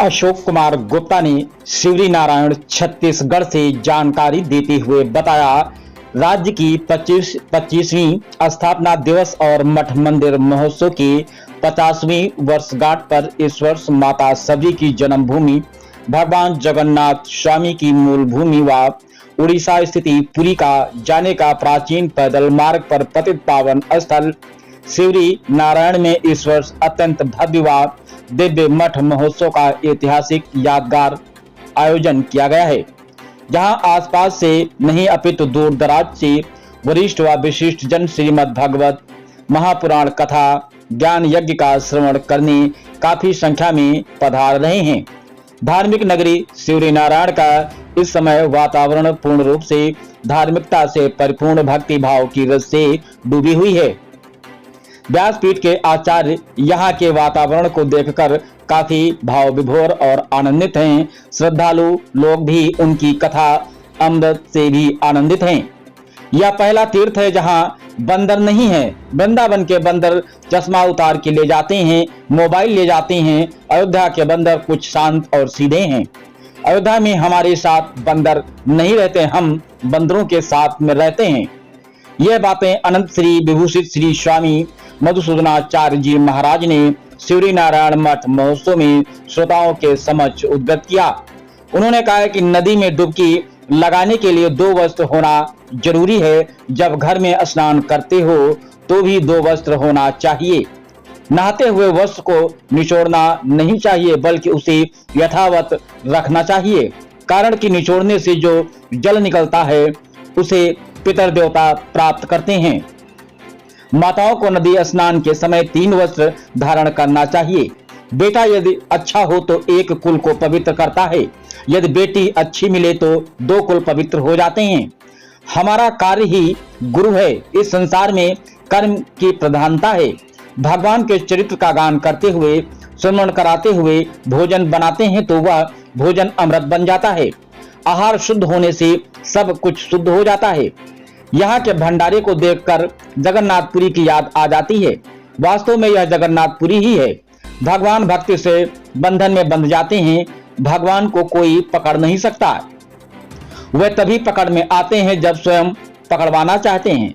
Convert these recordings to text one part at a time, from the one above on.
अशोक कुमार गुप्ता ने शिवरी नारायण छत्तीसगढ़ से जानकारी देते हुए बताया, राज्य की 25वीं स्थापना दिवस और मठ मंदिर महोत्सव की 50वीं वर्षगांठ पर इस वर्ष माता सबरी की जन्मभूमि भगवान जगन्नाथ स्वामी की मूल भूमि व उड़ीसा स्थिति पुरी का जाने का प्राचीन पैदल मार्ग पर पतित पावन स्थल शिवरी नारायण में इस वर्ष अत्यंत भव्य व दिव्य मठ महोत्सव का ऐतिहासिक यादगार आयोजन किया गया है, जहां आसपास से नहीं अपितु दूर दराज से वरिष्ठ व विशिष्ट जन श्रीमद् भागवत महापुराण कथा ज्ञान यज्ञ का श्रवण करने काफी संख्या में पधार रहे हैं। धार्मिक नगरी शिवरी नारायण का इस समय वातावरण पूर्ण रूप से धार्मिकता से परिपूर्ण भक्ति भाव की रस से डूबी हुई है। व्यासपीठ के आचार्य यहाँ के वातावरण को देखकर काफी भाव विभोर और आनंदित हैं। श्रद्धालु लोग भी उनकी कथा अमृत से भी आनंदित हैं। यह पहला तीर्थ है जहाँ बंदर नहीं है। वृंदावन के बंदर चश्मा उतार के ले जाते हैं, मोबाइल ले जाते हैं। अयोध्या के बंदर कुछ शांत और सीधे हैं। अयोध्या में हमारे साथ बंदर नहीं रहते, हम बंदरों के साथ में रहते हैं। यह बातें अनंत श्री विभूषित श्री स्वामी मधुसूदनाचार्य जी महाराज ने शिवरी नारायण मठ महोत्सव में श्रोताओं के समक्ष उद्गत किया। उन्होंने कहा कि नदी में डुबकी लगाने के लिए 2 वस्त्र होना जरूरी है। जब घर में स्नान करते हो तो भी 2 वस्त्र होना चाहिए। नहाते हुए वस्त्र को निचोड़ना नहीं चाहिए, बल्कि उसे यथावत रखना चाहिए, कारण कि निचोड़ने से जो जल निकलता है उसे पितर देवता प्राप्त करते हैं। माताओं को नदी स्नान के समय 3 वस्त्र धारण करना चाहिए। बेटा यदि अच्छा हो तो एक कुल को पवित्र करता है, यदि बेटी अच्छी मिले तो 2 कुल पवित्र हो जाते हैं। हमारा कार्य ही गुरु है। इस संसार में कर्म की प्रधानता है। भगवान के चरित्र का गान करते हुए, स्मरण कराते हुए भोजन बनाते हैं तो वह भोजन अमृत बन जाता है। आहार शुद्ध होने से सब कुछ शुद्ध हो जाता है। यहाँ के भंडारे को देखकर जगन्नाथपुरी की याद आ जाती है। वास्तव में यह जगन्नाथपुरी ही है। भगवान भक्ति से बंधन में बंध जाते हैं। भगवान को कोई पकड़ नहीं सकता। वे तभी पकड़ में आते हैं जब स्वयं पकड़वाना चाहते हैं।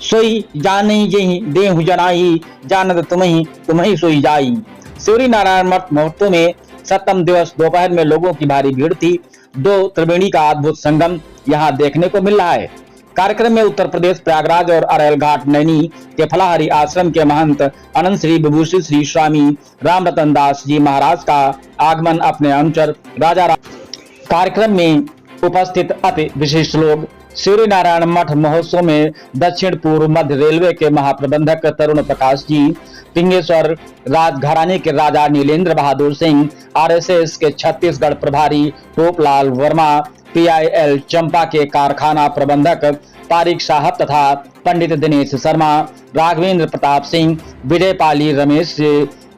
सोई जानी जेहि देहु जनाई, जानत तुम्ही सोई जाई। शिवरी नारायण मठ महोत्सव में 7वें दिवस दोपहर में लोगों की भारी भीड़ थी। 2 त्रिवेणी का अद्भुत संगम यहाँ देखने को मिल रहा है। कार्यक्रम में उत्तर प्रदेश प्रयागराज और अरैल घाट नैनी के फलाहारी आश्रम के महंत अनंत श्री विभूषित श्री स्वामी राम रतन दास जी महाराज का आगमन अपने अनुचर राजा कार्यक्रम में उपस्थित अति विशिष्ट लोग। शिवरी नारायण मठ महोत्सव में दक्षिण पूर्व मध्य रेलवे के महाप्रबंधक तरुण प्रकाश जी, पिंगेश्वर राजघराने के राजा नीलेंद्र बहादुर सिंह, RSS के छत्तीसगढ़ प्रभारी टोपलाल वर्मा, PIL चंपा के कारखाना प्रबंधक तारिक साहब तथा पंडित दिनेश शर्मा, राघवेंद्र प्रताप सिंह, विजय पाली रमेश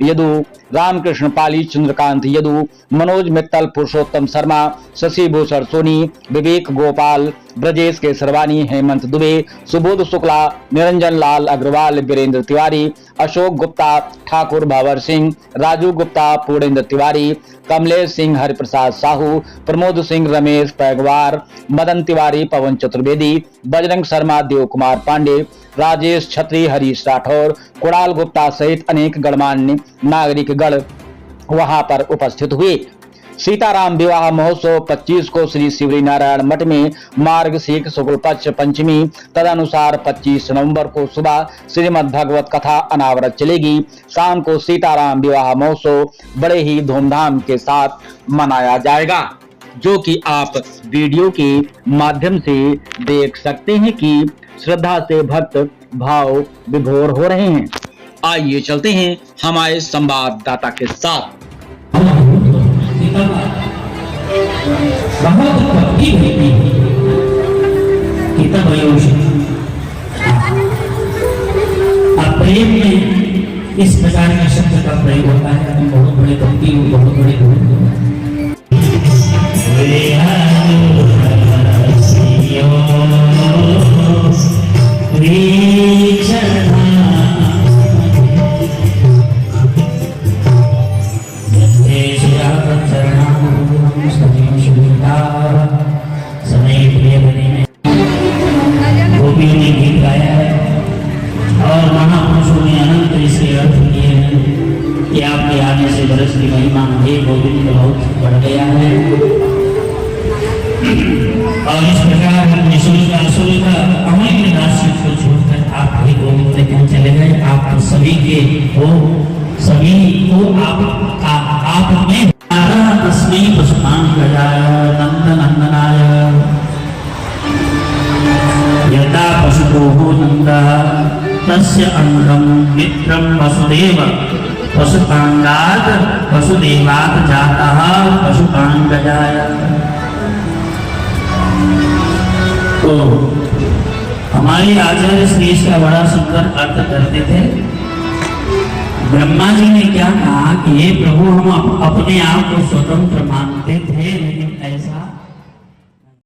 यदु, रामकृष्ण पाली चंद्रकांत यदु, मनोज मित्तल पुरुषोत्तम शर्मा, शशि भूषण सोनी, विवेक गोपाल, ब्रजेश के सरवानी, हेमंत दुबे, सुबोध शुक्ला, निरंजन लाल अग्रवाल, वीरेंद्र तिवारी, अशोक गुप्ता, ठाकुर भावर सिंह, राजू गुप्ता, पूर्णेंद्र तिवारी, कमलेश सिंह, हरिप्रसाद साहू, प्रमोद सिंह, रमेश पैगवार, मदन तिवारी, पवन चतुर्वेदी, बजरंग शर्मा, देव कुमार पांडे, राजेश छत्री, हरीश राठौर, कुणाल गुप्ता सहित अनेक गणमान्य नागरिक गण वहां पर उपस्थित हुए। सीताराम विवाह महोत्सव 25 को श्री शिवरी नारायण मठ में मार्ग शीख शुक्ल पक्ष पंचमी तदनुसार 25 नवंबर को सुबह श्रीमद् भागवत कथा अनावरत चलेगी। शाम को सीताराम विवाह महोत्सव बड़े ही धूमधाम के साथ मनाया जाएगा, जो कि आप वीडियो के माध्यम से देख सकते हैं कि श्रद्धा से भक्त भाव विभोर हो रहे हैं। आइए चलते हैं हमारे संवाददाता के साथ। प्रेम में इस प्रकार के शब्द का प्रयोग होता है। बहुत बड़े भक्ति, बहुत बड़े नंदः तस्य अंगं मित्रं वसुदेव पशुपांगात् वसुदेवात् जातः पशुपांगजाय। तो हमारे आचार्य श्रेष्ठ का बड़ा सुंदर अर्थ करते थे। ब्रह्मा जी ने क्या कहा कि हे प्रभु, हम अपने आप को स्वतंत्र मानते थे, लेकिन ऐसा